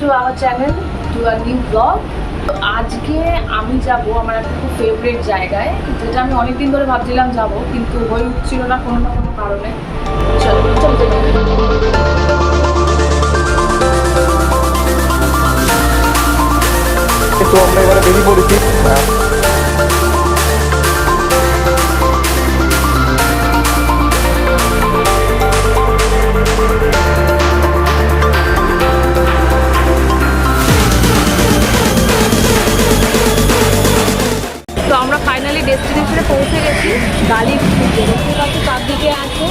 To our channel, to a new blog. তো আজকে আমি যাব আমার একটা খুব ফেভারিট জায়গায়, যেটা আমি অনেকদিন ধরে ভাবছিলাম যাব, কিন্তু হয়ে উঠছিল না কোনো না কোনো কারণে। চলো চলতে তো আমরা এবারে বেরিয়ে পড়েছি। তো আমরা ফাইনালি ডেস্টিনেশনে পৌঁছে গেছি, গালিফ স্ট্রিটে। দেখতে পাচ্ছি চারদিকে আছে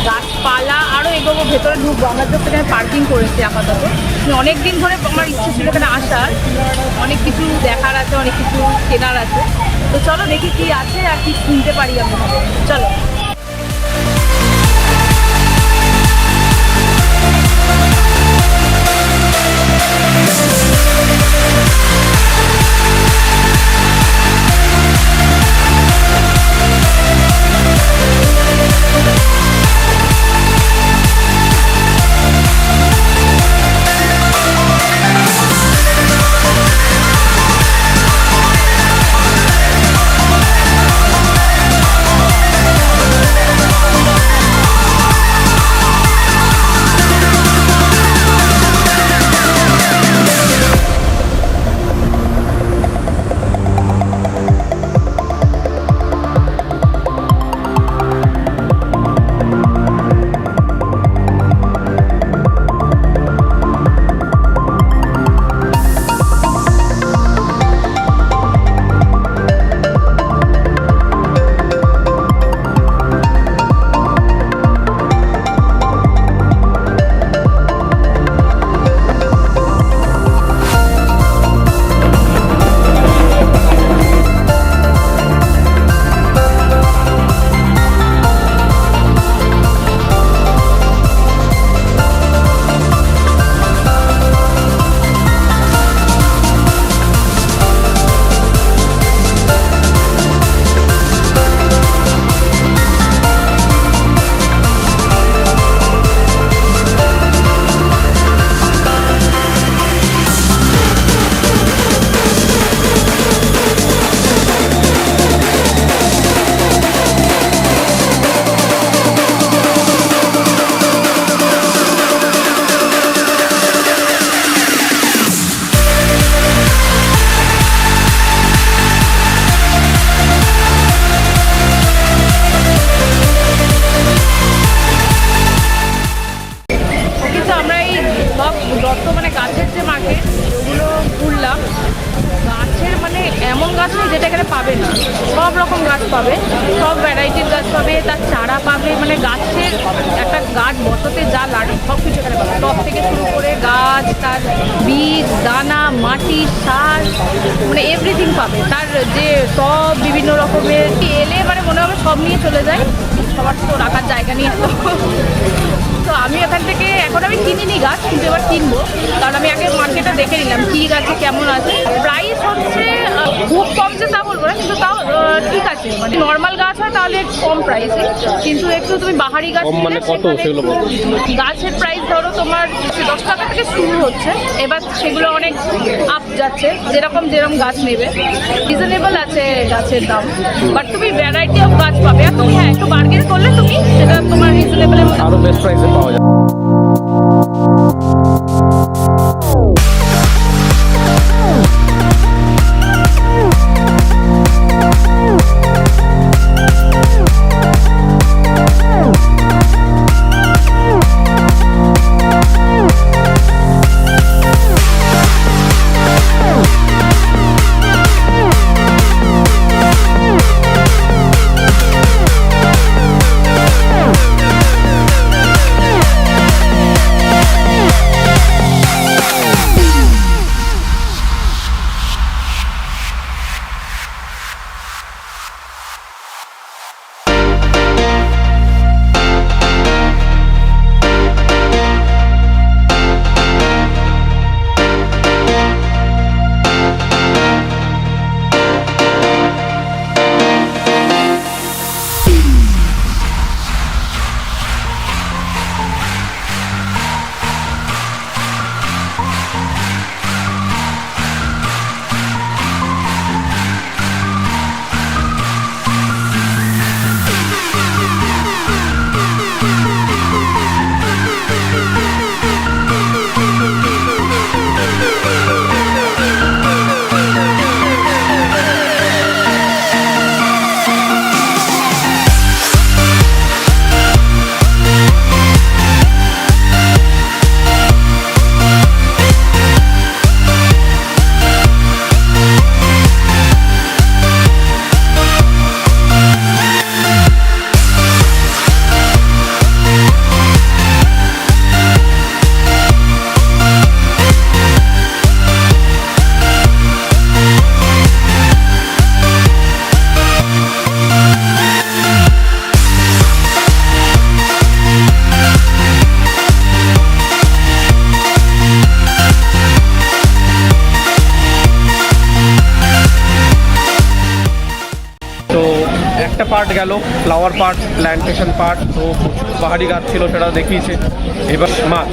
গাছপালা, আরও এগোবো, ভেতরে ঢুকবো। আমরা তো এখানে পার্কিং করেছি আপাতত। অনেক দিন ধরে আমার ইচ্ছে ছিল এখানে আসার, অনেক কিছু দেখার আছে, অনেক কিছু কেনার আছে। তো চলো দেখি কি আছে আর কি কিনতে পারি আমরা। চলো। মানে গাছের যে মার্কেট, ওগুলো ঘুরলাম। গাছের মানে এমন গাছ নেই যেটা এখানে পাবে না, সব রকম গাছ পাবে, সব ভ্যারাইটির গাছ পাবে, তার চারা পাবে। মানে গাছের একটা গাছ বসাতে যা লাগে সব কিছু এখানে পাবে, টব থেকে শুরু করে গাছ, তার বীজ, দানা, মাটি, সার, মানে এভরিথিং পাবে। তার যে সব বিভিন্ন রকমের এলে মানে মনে হবে সব নিয়ে চলে যায়, সবার তো রাখার জায়গা নিয়ে। তো আমি এখান থেকে, এখন আমি কিনিনি গাছ, কিন্তু এবার কিনবো, কারণ আমি আগে মার্কেটে দেখে নিলাম কী গাছে কেমন আছে। প্রাইস হচ্ছে খুব কম যে তা বলবো না, কিন্তু তাও ঠিক আছে। মানে নর্মাল গাছ হয় তাহলে কম প্রাইসে, কিন্তু একটু তুমি বাহারি গাছ মানে কত সেগুলো গাছের প্রাইস ধরো তোমার 10 টাকা থেকে শুরু হচ্ছে, এবার সেগুলো অনেক আপ যাচ্ছে, যেরকম গাছ নেবে। রিজনেবল আছে গাছের দাম, বাট তুমি ভ্যারাইটি অফ গাছ পাবে। আর তুমি হ্যাঁ একটু বার্গেন করলে তুমি সেটা তোমার রিজনেবলের মধ্যে আরো বেস্ট প্রাইসে পাওয়া যায়। পার্ট গেল, ফ্লাওয়ার পার্ট, প্ল্যান্টেশন পার্ট, তো প্রচুর পাহাড়ি গাছ ছিল সেটা দেখিয়েছে। এবার মাছ,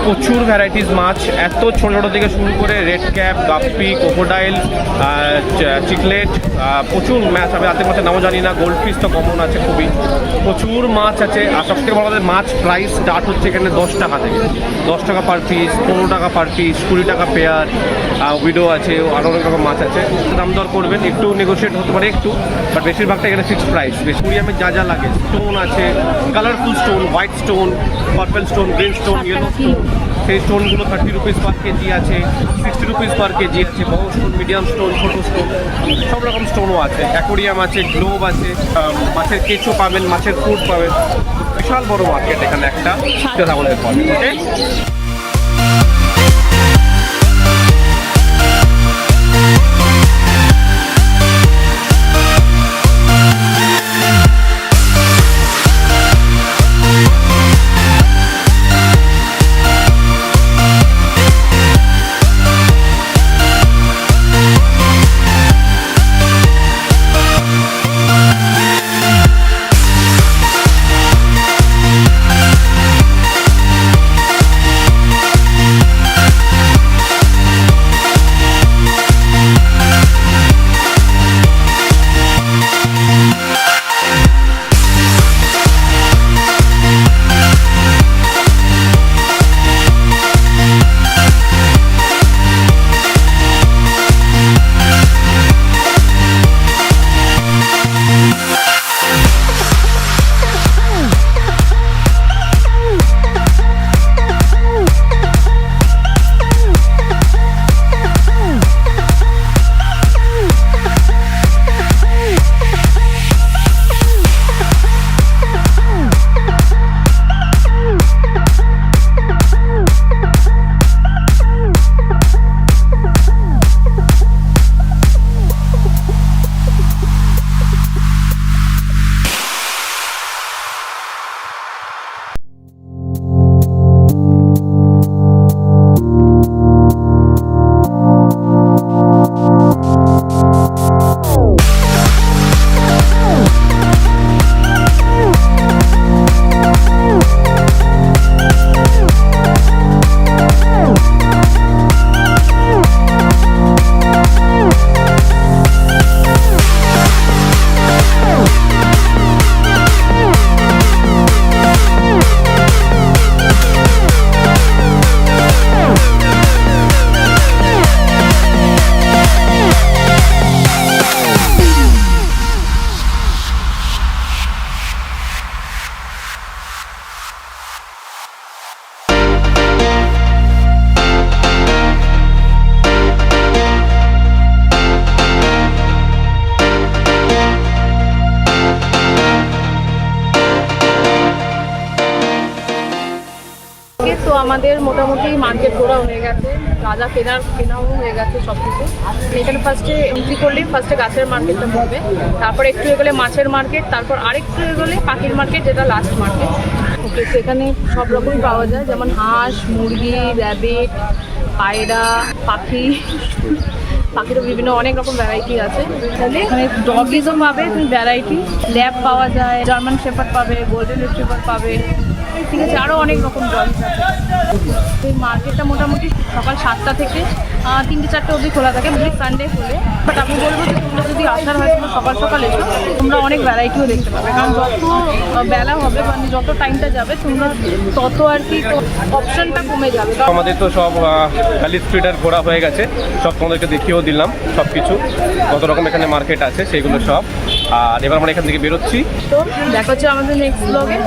প্রচুর ভ্যারাইটিস মাছ, এত ছোটো ছোটো থেকে শুরু করে রেড ক্যাপ, গাপ্পি, ক্রোকোডাইল, চিকলেট, প্রচুর মাছ। আমি হাতে মাছের নামও জানি না, গোল্ড ফিশ তো কমন আছে খুবই, প্রচুর মাছ আছে। আর সবথেকে বড় কথা, মাছ প্রাইস স্টার্ট হচ্ছে এখানে 10 টাকা থেকে, 10 টাকা পার পিস, 15 টাকা পার পিস, 20 টাকা পেয়ার, উইডো আছে, আরও অনেক রকম মাছ আছে। দাম দর করবেন, একটু নেগোশিয়েট হতে পারে একটু, বাট বেশিরভাগটা এখানে ফিক্সড প্রাইস। অ্যাকুরিয়ামে যা যা লাগে, স্টোন আছে, colourful stone, white stone, purple stone, green stone, yellow stone, সেই স্টোনগুলো 30 রুপিস পার কেজি আছে, 60 রুপিস পার কেজি আছে। বড় স্টোন, মিডিয়াম স্টোন, ছোটো স্টোন, সব রকম স্টোনও আছে। অ্যাকুরিয়াম আছে, গ্লোব আছে, মাছের কেঁচো পাবেন, মাছের ফুড পাবেন। বিশাল বড় মার্কেট এখানে একটা কথা বলতে পারবেন। ওকে, তো আমাদের মোটামুটি মার্কেট ঘোরা হয়ে গেছে, যা কেনাও হয়ে গেছে সব কিছু। এখানে ফার্স্টে এন্ট্রি করলেই ফার্স্টে গাছের মার্কেটটা পড়বে, তারপর একটু এগোলে মাছের মার্কেট, তারপর আরেকটু এগোলে পাখির মার্কেট, যেটা লাস্ট মার্কেট। ওকে, তো এখানে সব রকমই পাওয়া যায়, যেমন হাঁস, মুরগি, র্যাবিট, পায়রা, পাখিরও বিভিন্ন অনেক রকম ভ্যারাইটি আছে। তাহলে এখানে ডগিজও পাবে, তুমি ভ্যারাইটি ল্যাব পাওয়া যায়, জার্মান শেপার্ড পাবে, গোল্ডেন রিট্রিভার পাবে, ঠিক আছে, আরও অনেক রকম ডগিজ আছে। এই মার্কেটটা মোটামুটি সকাল 7টা থেকে 3-4টে অবধি খোলা থাকে, সানডে খোলে। বাট আমি বলবো যে তোমরা যদি আসার হয় তোমরা সকাল সকাল এসো, তোমরা অনেক ভ্যারাইটিও দেখতে পাবে। কারণ যত বেলা হবে মানে যত টাইমটা যাবে তোমরা তত আর কি অপশনটা কমে যাবে। আমাদের তো সব গালিফ স্ট্রিটের ঘোরা হয়ে গেছে, সব তোমাদেরকে দেখিয়েও দিলাম সব কিছু, কত রকম এখানে মার্কেট আছে সেইগুলো সব। আর এবার আমরা এখান থেকে বেরোচ্ছি। তো দেখা হচ্ছে আমাদের নেক্সট ব্লগে।